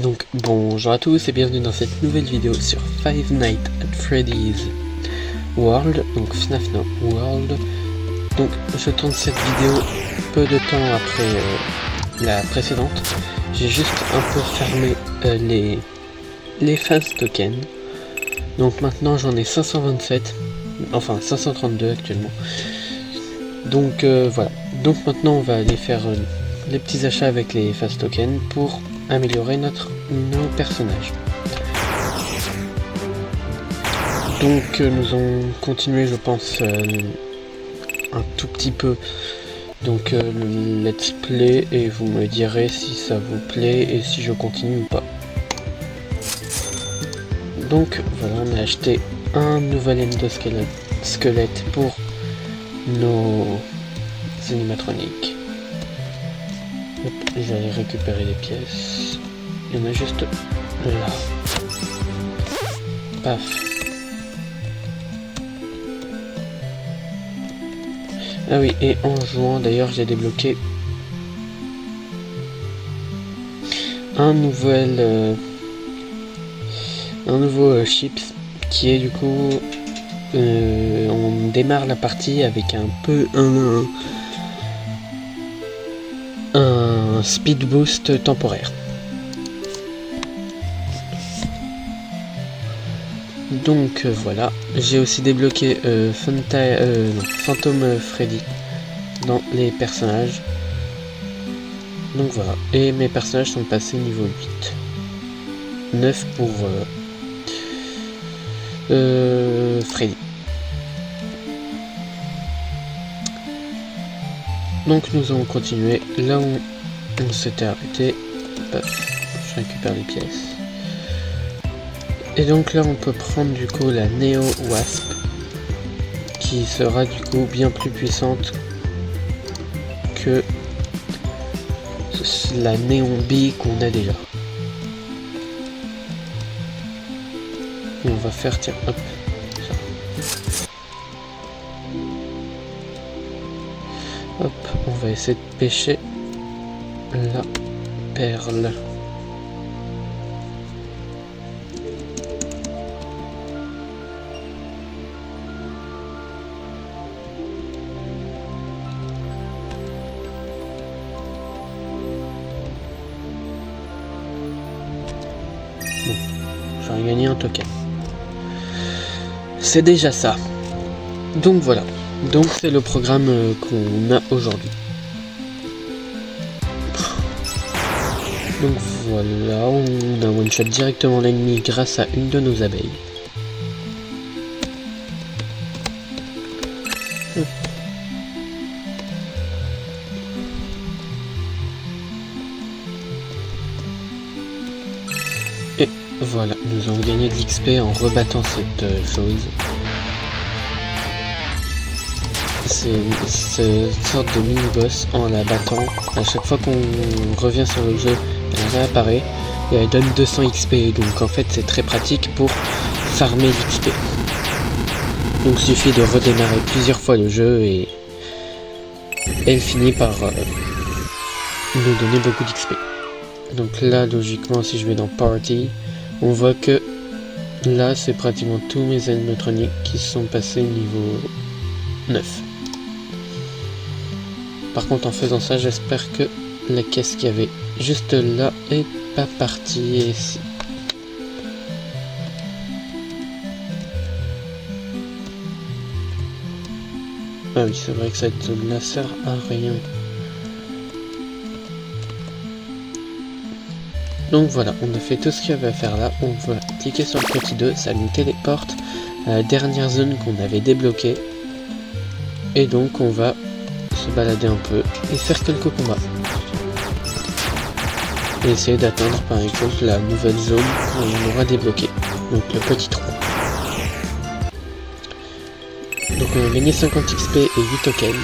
Donc bonjour à tous et bienvenue dans cette nouvelle vidéo sur Five Nights at Freddy's World, donc FNAF World. Donc je tourne cette vidéo peu de temps après la précédente. J'ai juste un peu fermé les fast tokens. Donc maintenant j'en ai 527, enfin 532 actuellement. Donc voilà, donc maintenant on va aller faire les petits achats avec les fast tokens pour améliorer nos personnages. Donc nous allons continuer, je pense, un tout petit peu donc le let's play, et vous me direz si ça vous plaît et si je continue ou pas. Donc voilà, on a acheté un nouvel endosquelette pour nos animatroniques. J'allais récupérer les pièces. Il y en a juste là. Paf. Ah oui, et en jouant d'ailleurs j'ai débloqué un nouveau chips qui est du coup on démarre la partie avec un speed boost temporaire. Donc voilà, j'ai aussi débloqué Phantom Freddy dans les personnages. Donc voilà, et mes personnages sont passés niveau 8. 9 pour Freddy. Donc nous allons continuer là où on s'était arrêté. Je récupère les pièces. Et donc là on peut prendre du coup la Neo Wasp, qui sera du coup bien plus puissante que la Neon Bee qu'on a déjà. Et on va faire, tiens, hop, ça. Hop, on va essayer de pêcher la perle. Bon, j'aurais gagné un token. C'est déjà ça. Donc voilà. Donc c'est le programme qu'on a aujourd'hui. Donc voilà, on a one shot directement l'ennemi grâce à une de nos abeilles. Et voilà, nous avons gagné de l'XP en rebattant cette chose. C'est une sorte de mini-boss. En la battant, à chaque fois qu'on revient sur le jeu, elle réapparaît et elle donne 200 XP. Donc en fait c'est très pratique pour farmer l'XP. Donc il suffit de redémarrer plusieurs fois le jeu et elle finit par nous donner beaucoup d'XP. Donc là logiquement, si je vais dans Party, on voit que là c'est pratiquement tous mes animatroniques qui sont passés niveau 9. Par contre en faisant ça, j'espère que la caisse qu'il y avait juste là est pas partie ici. Ah oui, c'est vrai que cette zone là sert à rien. Donc voilà, on a fait tout ce qu'il y avait à faire là. On va cliquer sur le petit 2, ça nous téléporte à la dernière zone qu'on avait débloquée. Et donc on va se balader un peu et faire quelques combats. Et essayer d'atteindre par exemple la nouvelle zone qu'on aura débloquée. Donc le petit 3. Donc on a gagné 50 XP et 8 tokens.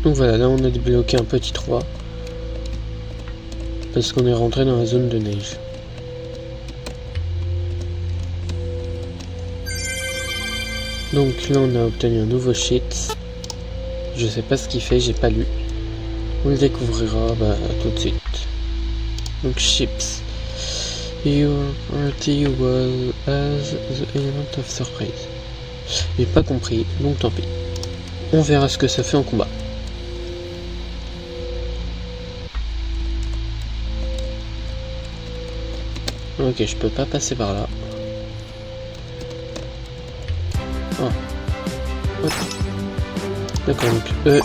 Donc voilà, là on a débloqué un petit 3. Parce qu'on est rentré dans la zone de neige. Donc là on a obtenu un nouveau sheet. Je sais pas ce qu'il fait, j'ai pas lu. On le découvrira tout de suite. Donc chips. Your party was as the element of surprise. J'ai pas compris, donc tant pis. On verra ce que ça fait en combat. Ok, je peux pas passer par là. Oh. Ok. D'accord, donc eux,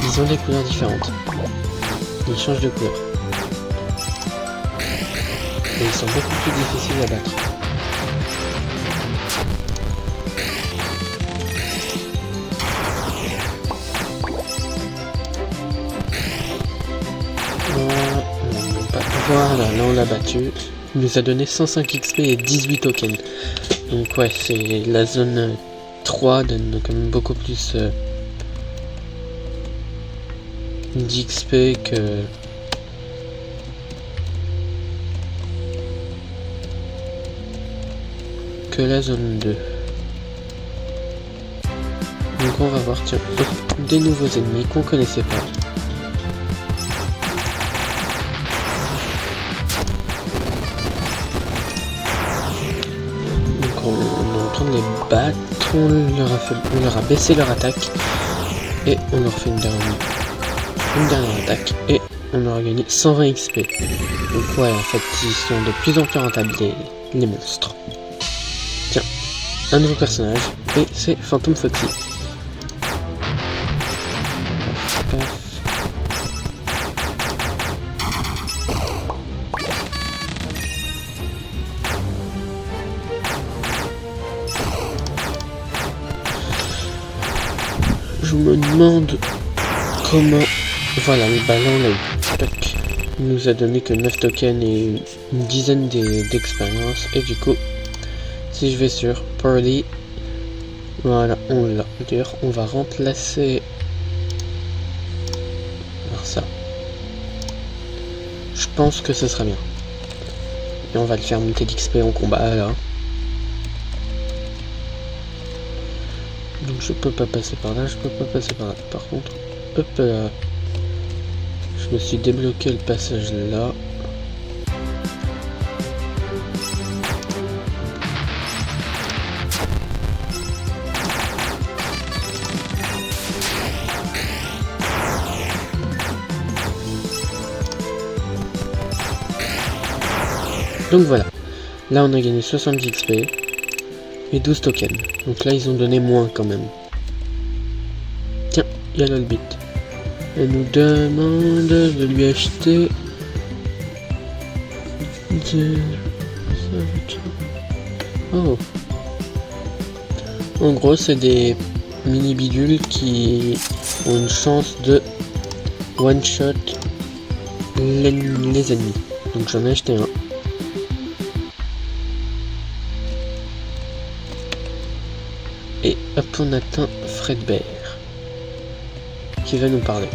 ils ont des couleurs différentes. Ils changent de couleur. Et ils sont beaucoup plus difficiles à battre. Voilà, là on l'a battu. Il nous a donné 105 XP et 18 tokens. Donc ouais, c'est la zone 3 donne quand même beaucoup plus d'XP que la zone 2. Donc on va voir, tiens, des nouveaux ennemis qu'on connaissait pas. Donc on est en train de les battre, on leur a baissé leur attaque et on leur fait une dernière attaque et on leur a gagné 120 XP. Donc ouais, en fait ils sont de plus en plus rentables les monstres. Tiens, un nouveau personnage et c'est Phantom Foxy. Je me demande comment... Voilà, le ballon là, il nous a donné que 9 tokens et une dizaine d'expérience. Et du coup, si je vais sur Party, voilà, on l'a. D'ailleurs, on va remplacer... Alors ça. Je pense que ce sera bien. Et on va le faire monter d'XP en combat là. Donc je peux pas passer par là, je peux pas passer par là. Par contre, hop là. Je me suis débloqué le passage là. Donc voilà. Là on a gagné 70 XP. Et 12 tokens. Donc là ils ont donné moins quand même. Tiens, il y a l'Olbit. Elle nous demande de lui acheter Oh. En gros c'est des mini bidules qui ont une chance de one shot les ennemis. Donc j'en ai acheté un. Et hop, on atteint Fredbear qui va nous parler.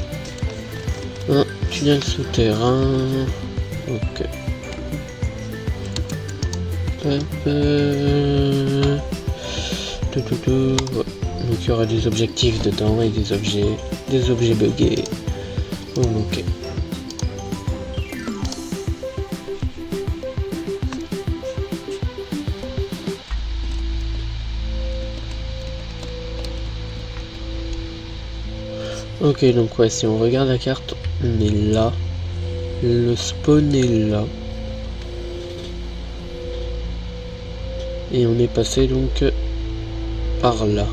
Un tunnel souterrain. Ok. Hop. Donc il y aura des objectifs dedans et des objets buggés. Oh, ok. Ok, donc ouais, si on regarde la carte, on est là. Le spawn est là. Et on est passé donc par là.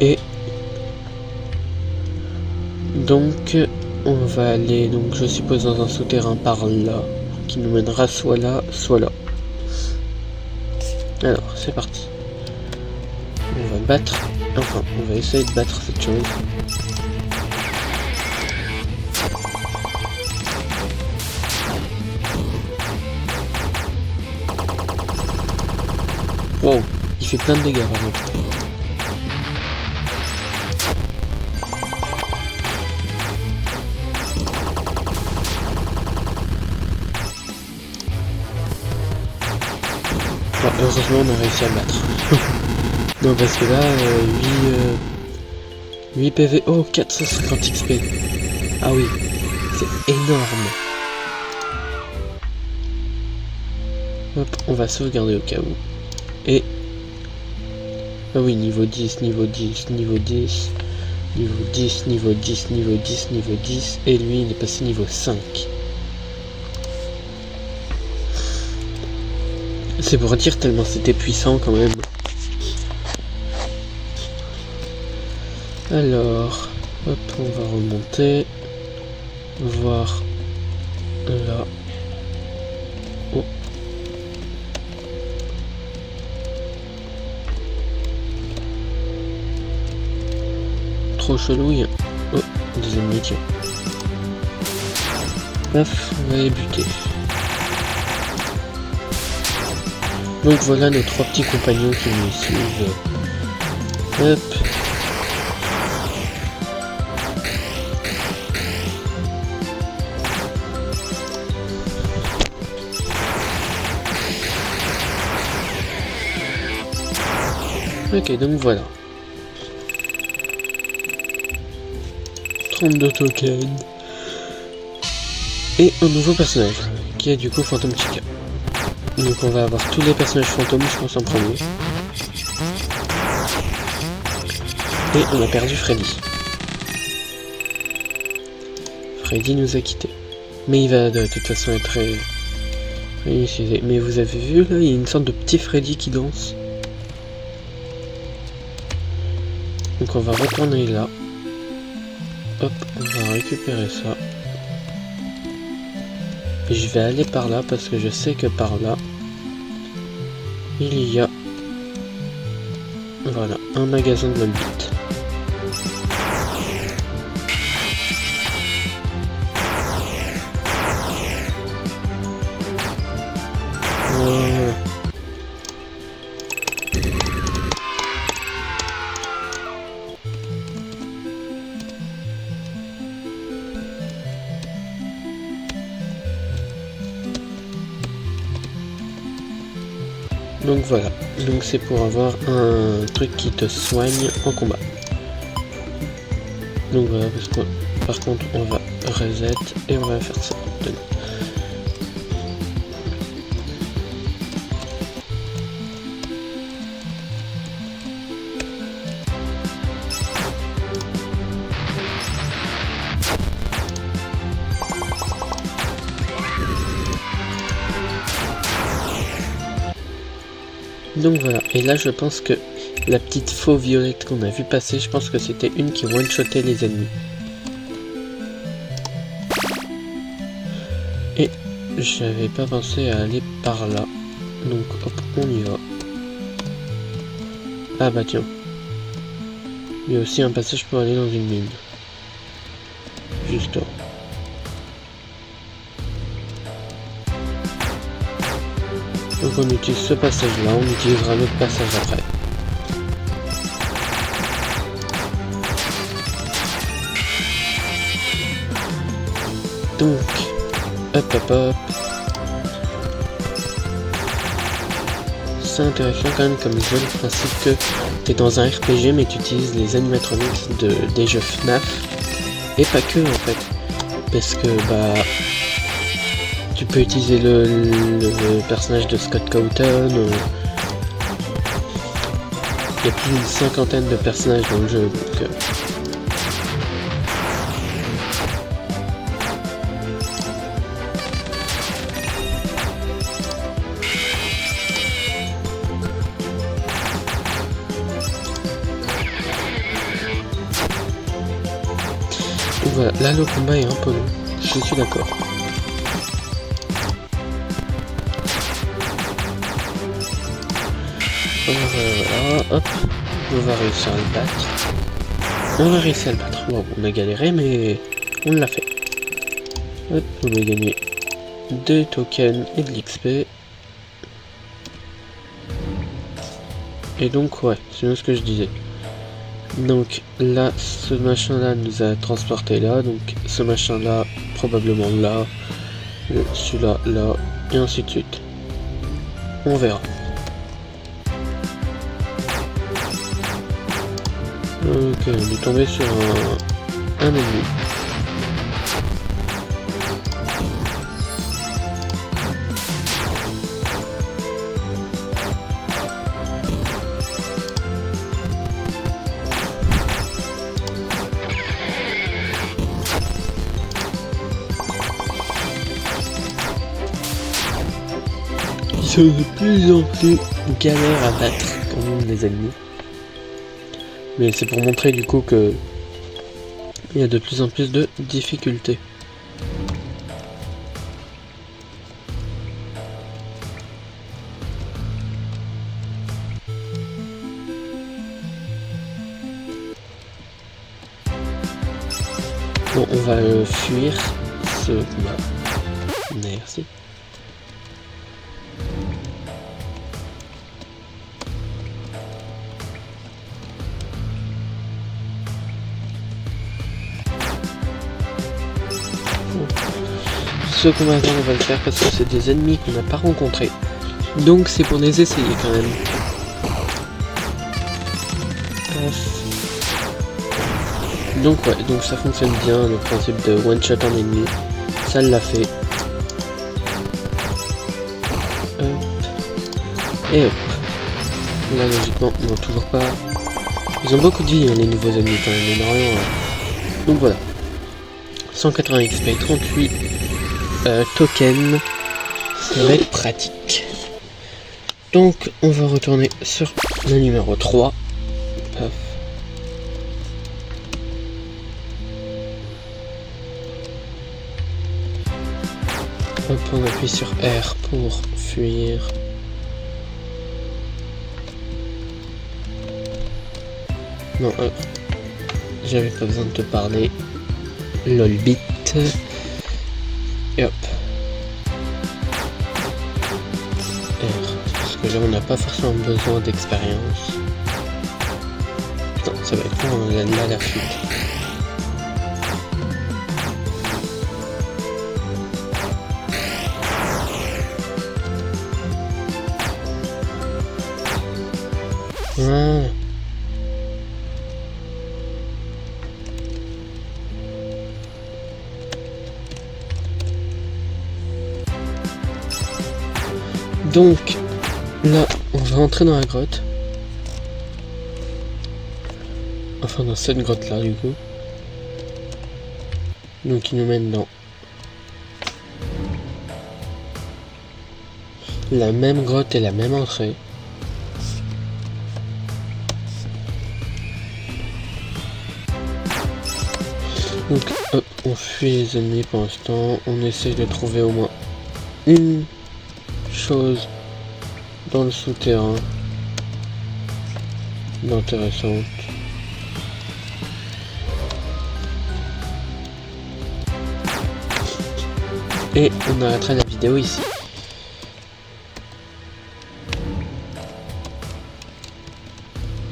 Et donc on va aller, donc je suppose, dans un souterrain par là, qui nous mènera soit là, soit là. Alors, c'est parti. On va battre, enfin, on va essayer de battre cette chose. Wow, il fait plein de dégâts vraiment. Enfin, heureusement on a réussi à le battre. Non parce que là, 8 PV, oh 450 XP. Ah oui, c'est énorme. Hop, on va sauvegarder au cas où. Et... ah oui, niveau 10, niveau 10, niveau 10, niveau 10, niveau 10, niveau 10, niveau 10, et lui il est passé niveau 5. C'est pour dire tellement c'était puissant quand même. Alors, hop, on va remonter, voir là. Oh. Trop chelou, oh, des ennemis, tiens. Paf, on va les buter. Donc voilà nos 3 petits compagnons qui nous suivent. Hop. Ok, donc voilà. 32 tokens. Et un nouveau personnage, qui est du coup Phantom Chica. Donc on va avoir tous les personnages fantômes, je pense, en premier. Et on a perdu Freddy. Freddy nous a quittés. Mais il va de toute façon être réutilisé. Mais vous avez vu là, il y a une sorte de petit Freddy qui danse. Donc on va retourner là. Hop, on va récupérer ça. Et je vais aller par là parce que je sais que par là, il y a, voilà, un magasin de Volbeat. Voilà. Donc voilà, donc c'est pour avoir un truc qui te soigne en combat. Donc voilà, parce que par contre on va reset et on va faire ça. Donc voilà, et là je pense que la petite faux violette qu'on a vu passer, je pense que c'était une qui one-shotait les ennemis. Et j'avais pas pensé à aller par là, donc hop, on y va. Ah bah tiens, il y a aussi un passage pour aller dans une mine. Juste là. Donc on utilise ce passage là, on utilisera l'autre passage après. Donc, hop hop hop. C'est intéressant quand même comme jeu, le principe que tu es dans un RPG mais tu utilises les animatronics des jeux FNAF. Et pas que en fait. Parce que bah... tu peux utiliser le personnage de Scott Cawthon. Il y a plus d'une 50aine de personnages dans le jeu. Donc, voilà, là le combat est un peu long. Je suis d'accord. Voilà, hop, on va réussir à le battre. On va réussir à le battre. Bon, on a galéré, mais on l'a fait. Hop, on a gagné 2 tokens et de l'XP. Et donc, ouais, c'est ce que je disais. Donc là, ce machin là nous a transporté là, donc ce machin là, probablement là, celui-là, là, et ainsi de suite. On verra. Ok, on est tombé sur un ennemi. Ils sont de plus en plus galères à battre quand même les ennemis. Mais c'est pour montrer du coup que il y a de plus en plus de difficultés. Bon, on va fuir ce combat. Merci. Ce combat, on va le faire parce que c'est des ennemis qu'on n'a pas rencontrés. Donc c'est pour les essayer quand même. Donc ouais, donc ça fonctionne bien, le principe de one shot en ennemi. Ça l'a fait. Hop. Et hop. Là logiquement, non toujours pas. Ils ont beaucoup de vie hein, les nouveaux ennemis quand même, énormément. Donc voilà. 180 XP, 38 tokens. Ça va être pratique. Donc on va retourner sur le numéro 3. Hop. Hop, on appuie sur R pour fuir. Non, j'avais pas besoin de te parler. Lolbit. Et hop. R. Parce que là on n'a pas forcément besoin d'expérience. Putain, ça va être bon, on a là la chute. Ah. Donc là on va rentrer dans la grotte. Enfin dans cette grotte là du coup. Donc il nous mène dans la même grotte et la même entrée. Donc hop, on fuit les ennemis pour l'instant, on essaye de trouver au moins une chose dans le souterrain d'intéressante. Et on arrêtera la vidéo ici.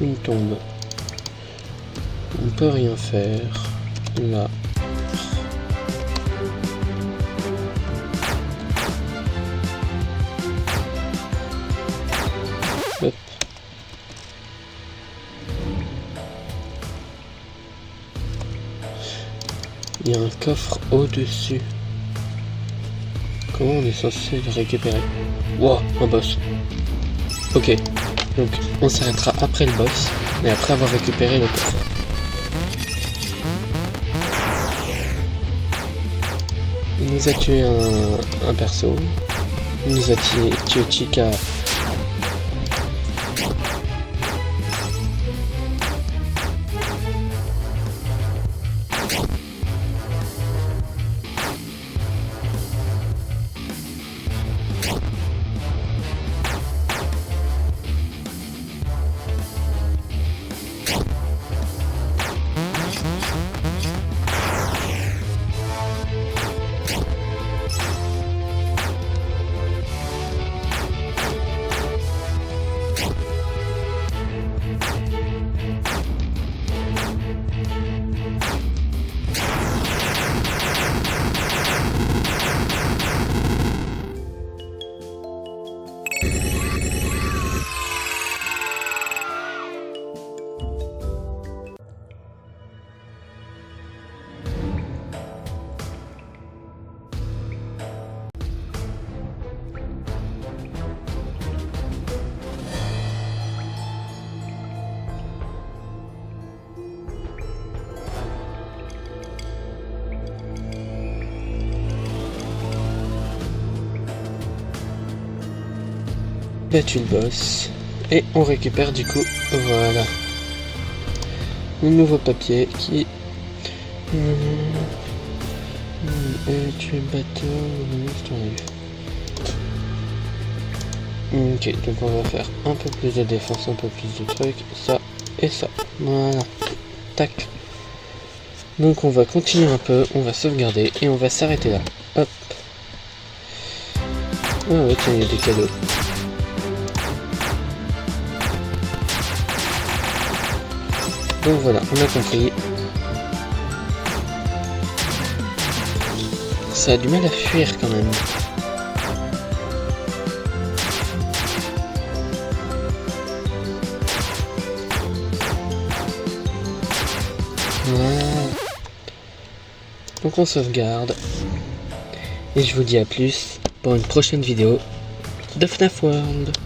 Une tombe. On peut rien faire. Là. Hop. Il y a un coffre au-dessus. Comment on est censé le récupérer? Wow, un boss. Ok, donc on s'arrêtera après le boss, et après avoir récupéré le coffre. Il nous a tué un perso. Il nous a tué Chica. battu le boss. Et on récupère du coup, voilà, le nouveau papier qui... tu es bateau, ok, donc on va faire un peu plus de défense, un peu plus de trucs, ça et ça, voilà, tac. Donc on va continuer un peu, on va sauvegarder et on va s'arrêter là, hop. Ah ouais, tiens, il y a des cadeaux. Donc voilà, on a compris. Ça a du mal à fuir quand même. Voilà. Donc on sauvegarde. Et je vous dis à plus pour une prochaine vidéo de FNAF World.